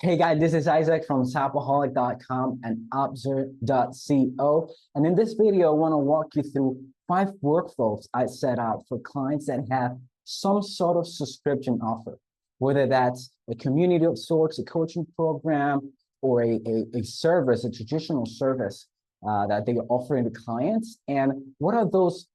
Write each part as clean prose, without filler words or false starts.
Hey guys, this is Isaac from Sapaholic.com and Observe.co. And in this video, I want to walk you through 5 workflows I set out for clients that have some sort of subscription offer, whether that's a community of sorts, a coaching program, or a service, a traditional service that they are offering to clients. And what are those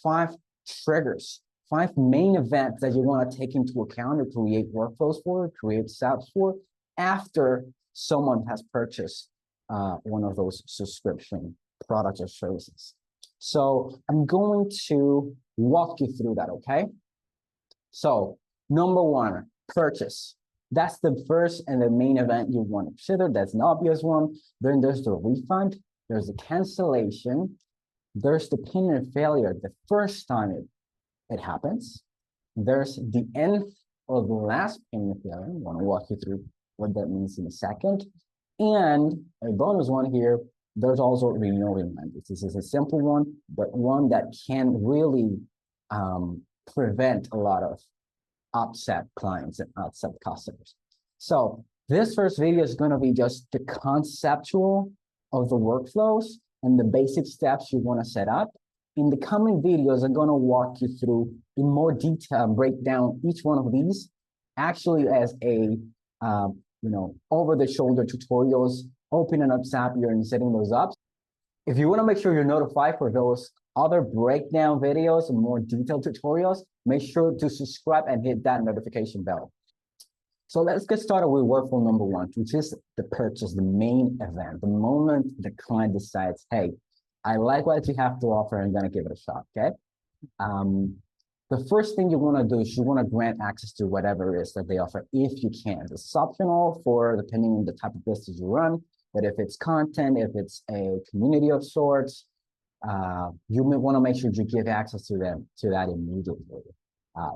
5 triggers, 5 main events that you want to take into account to create workflows for, create steps for, after someone has purchased one of those subscription products or services. So I'm going to walk you through that, okay? So number 1, purchase. That's the first and the main event you want to consider. That's an obvious one. Then there's the refund, there's the cancellation, there's the payment failure the first time it happens. There's the end or the last payment failure. I want to walk you through what that means in a second. And a bonus one here, there's also renewal reminders. This is a simple one, but one that can really prevent a lot of upset clients and upset customers. So this first video is going to be just the conceptual of the workflows and the basic steps you want to set up. In the coming videos, I'm going to walk you through in more detail, break down each one of these actually as a over-the-shoulder tutorials, opening up Zapier and setting those up. If you want to make sure you're notified for those other breakdown videos and more detailed tutorials, make sure to subscribe and hit that notification bell. So let's get started with workflow number 1, which is the purchase, the main event. The moment the client decides, hey, I like what you have to offer, I'm going to give it a shot, okay? The first thing you want to do is you want to grant access to whatever it is that they offer if you can. This is optional for depending on the type of business you run, but if it's content, if it's a community of sorts, you may want to make sure you give access to them to that immediately.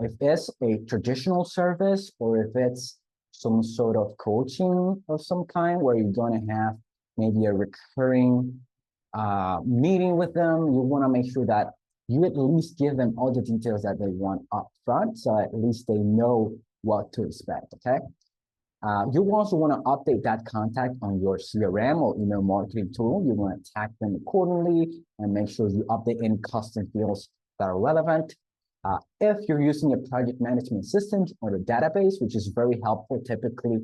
If it's a traditional service or if it's some sort of coaching of some kind where you're going to have maybe a recurring meeting with them, you want to make sure that you at least give them all the details that they want up front, so at least they know what to expect, okay? You also want to update that contact on your CRM or email marketing tool. You want to tag them accordingly and make sure you update any custom fields that are relevant. If you're using a project management system or a database, which is very helpful typically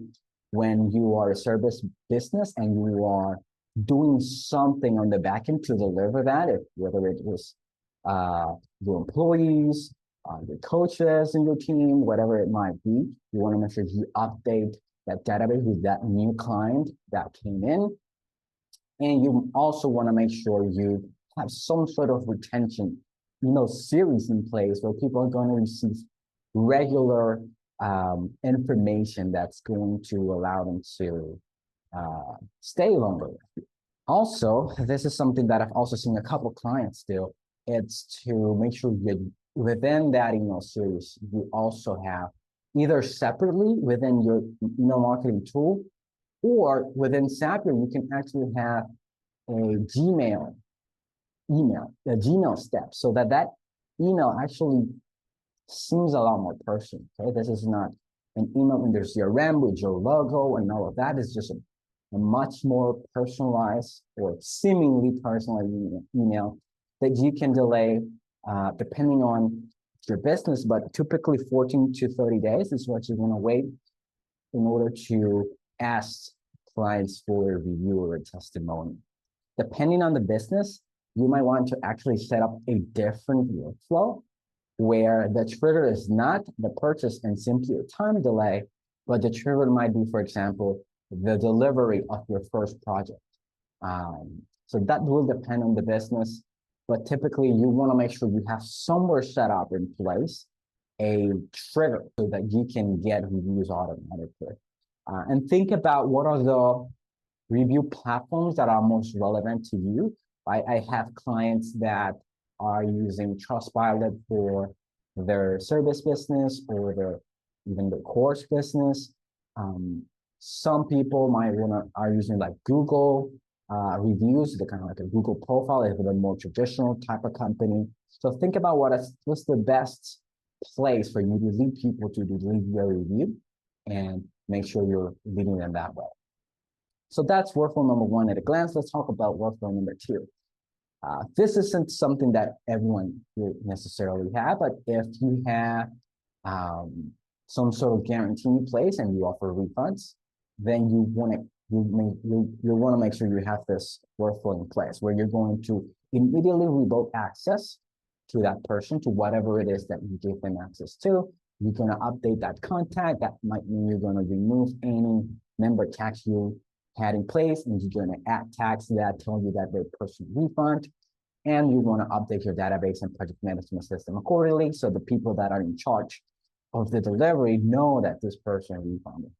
when you are a service business and you are doing something on the back end to deliver that, whether it was your employees, your coaches in your team, whatever it might be, you want to make sure you update that database with that new client that came in. And you also want to make sure you have some sort of retention, series in place where people are going to receive regular information that's going to allow them to stay longer. Also, this is something that I've also seen a couple of clients do. It's to make sure that within that email series, you also have either separately within your email marketing tool or within Zapier, you can actually have a Gmail step so that email actually seems a lot more personal. Okay, this is not an email in their CRM with your logo and all of that. Is just a much more personalized or seemingly personalized email that you can delay depending on your business, but typically 14 to 30 days is what you want to wait in order to ask clients for a review or a testimony. Depending on the business, you might want to actually set up a different workflow where the trigger is not the purchase and simply a time delay, but the trigger might be, for example, the delivery of your first project. So that will depend on the business, but typically you want to make sure you have somewhere set up in place a trigger so that you can get reviews automatically. And think about what are the review platforms that are most relevant to you. I have clients that are using Trustpilot for their service business or even the course business. Some people are using like Google reviews, the kind of like a Google profile if they're a more traditional type of company. So think about what's the best place for you to lead people to leave your review. And make sure you're leading them that way. So that's workflow number one at a glance. Let's talk about workflow number two. This isn't something that everyone will necessarily have, but if you have some sort of guarantee in place and you offer refunds, then you want to make sure you have this workflow in place where you're going to immediately revoke access to that person, to whatever it is that you give them access to. You're going to update that contact. That might mean you're going to remove any member tags you had in place, and you're going to add tags that tell you that they're personal refund. And you want to update your database and project management system accordingly, so the people that are in charge of the delivery know that this person refunded.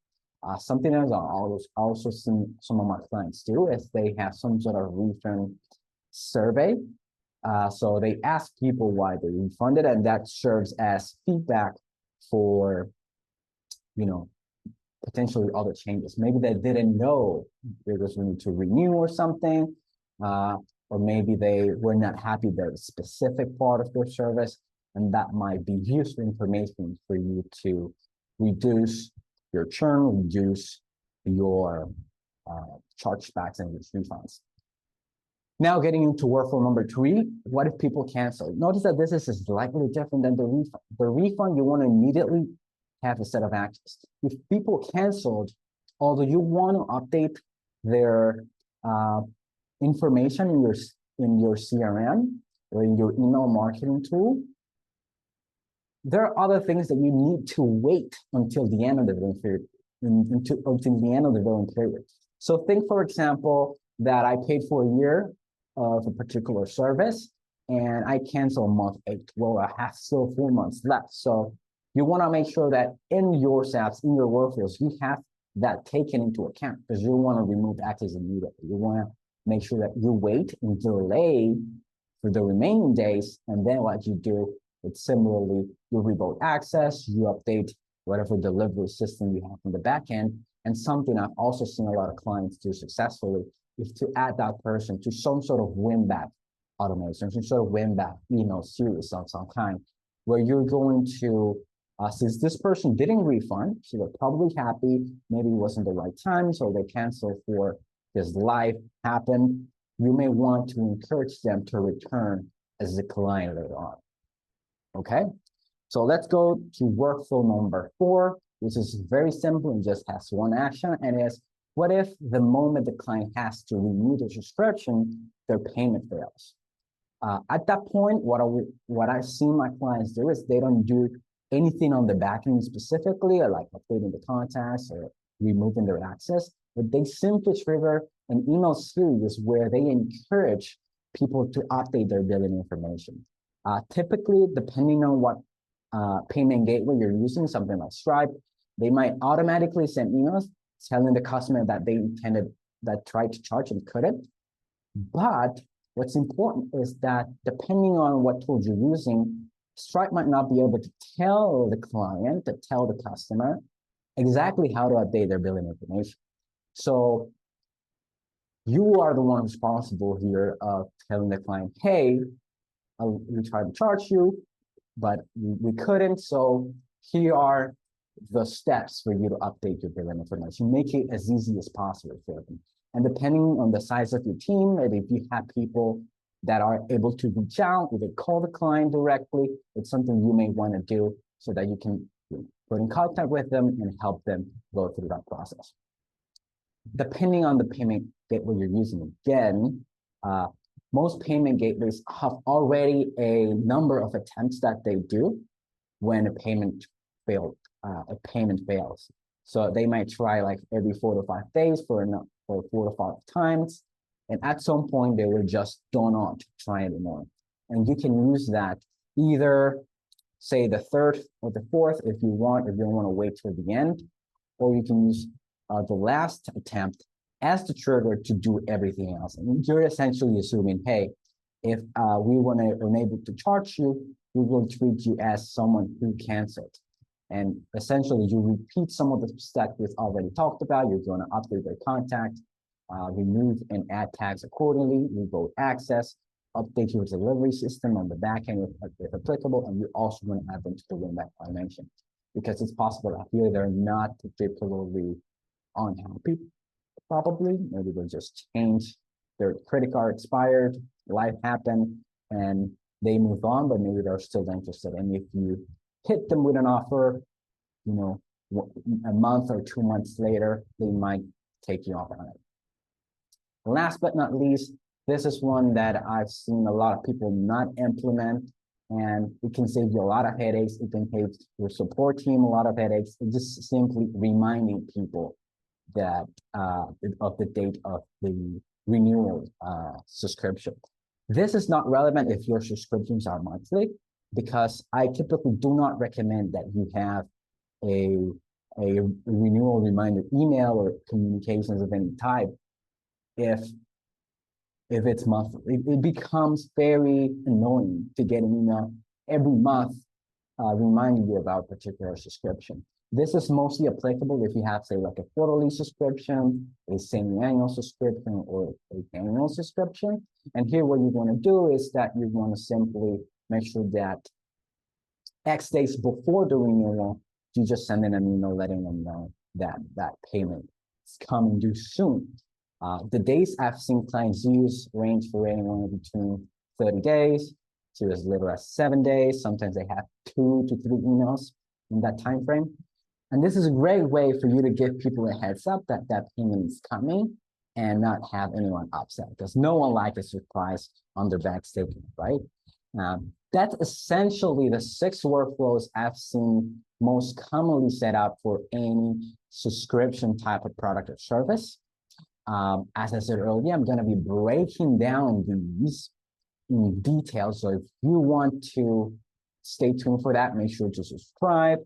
Something else I also seen some of my clients do is they have some sort of refund survey. So they ask people why they refunded, and that serves as feedback for, potentially other changes. Maybe they didn't know there was need to renew or something, or maybe they were not happy with a specific part of their service, and that might be useful information for you to reduce your churn, reduce your chargebacks and your refunds. Now getting into workflow number three, what if people cancel? Notice that this is slightly different than the refund. The refund, you want to immediately have a set of actions. If people canceled, although you want to update their information in your CRM or in your email marketing tool, there are other things that you need to wait until the end of the billing period. Until the end of the billing period. So think, for example, that I paid for a year of a particular service and I cancel month 8. Well, I have still 4 months left. So you want to make sure that in your SAPs, in your workflows, you have that taken into account, because you want to remove access immediately. You want to make sure that you wait and delay for the remaining days, and then what you do, it's similarly, you revoke access, you update whatever delivery system you have on the back end. And something I've also seen a lot of clients do successfully is to add that person to some sort of win-back automation, some sort of win-back email series of some kind, where you're going to, since this person didn't refund, so they're probably happy, maybe it wasn't the right time, so they canceled for this life happened, you may want to encourage them to return as a client later on. Okay, so let's go to workflow number 4, which is very simple and just has one action, and is, what if the moment the client has to renew the subscription, their payment fails? At that point, what I've seen my clients do is they don't do anything on the back end specifically, or like updating the contacts or removing their access, but they simply trigger an email series where they encourage people to update their billing information. Typically, depending on what payment gateway you're using, something like Stripe, they might automatically send emails telling the customer that that tried to charge and couldn't. But what's important is that depending on what tools you're using, Stripe might not be able to tell the client, to tell the customer exactly how to update their billing information. So you are the one responsible here of telling the client, hey, we tried to charge you, but we couldn't. So here are the steps for you to update your billing information. Make it as easy as possible for them. And depending on the size of your team, and if you have people that are able to reach out, either call the client directly, it's something you may want to do so that you can put in contact with them and help them go through that process. Depending on the payment gateway you're using, again, most payment gateways have already a number of attempts that they do when a payment fails. So they might try like every 4 to 5 days for 4 to 5 times. And at some point, they will just don't try anymore. And you can use that either, say, the 3rd or the 4th if you don't want to wait till the end, or you can use the last attempt as the trigger to do everything else. And you're essentially assuming, hey, if we were unable to charge you, we will treat you as someone who canceled. And essentially, you repeat some of the steps we've already talked about. You're going to update their contact, remove and add tags accordingly, revoke access, update your delivery system on the back end if applicable, and you also want to add them to the win-back automation. because it's possible that here they're not particularly unhappy, probably. Maybe they just changed their credit card expired, life happened, and they move on, but maybe they're still interested. And if you hit them with an offer, you know, a month or 2 months later, they might take you up on it. Last but not least, this is one that I've seen a lot of people not implement, and it can save you a lot of headaches. It can save your support team a lot of headaches. It's just simply reminding people that of the date of the renewal subscription. This is not relevant if your subscriptions are monthly, because I typically do not recommend that you have a renewal reminder email or communications of any type if it's monthly. It becomes very annoying to get an email every month reminding you about a particular subscription. This is mostly applicable if you have, say, like a quarterly subscription, a semi-annual subscription, or an annual subscription. And here what you want to do is that you want to simply make sure that X days before the renewal, you just send in an email letting them know that that payment is coming due soon. The days I've seen clients use range for anywhere between 30 days to as little as 7 days. Sometimes they have 2 to 3 emails in that time frame. And this is a great way for you to give people a heads up that that payment is coming and not have anyone upset, because no one likes a surprise on their bank statement, right? That's essentially the 6 workflows I've seen most commonly set up for any subscription type of product or service. As I said earlier, I'm going to be breaking down these in detail. So if you want to stay tuned for that, make sure to subscribe.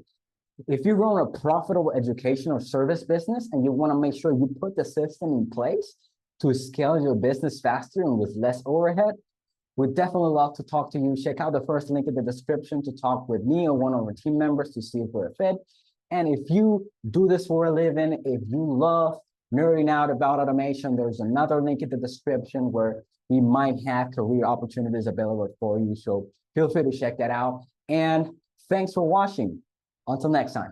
If you run a profitable education or service business and you want to make sure you put the system in place to scale your business faster and with less overhead, we'd definitely love to talk to you. Check out the first link in the description to talk with me or one of our team members to see if we're a fit. And if you do this for a living, if you love nerding out about automation, there's another link in the description where we might have career opportunities available for you. So feel free to check that out. And thanks for watching. Until next time.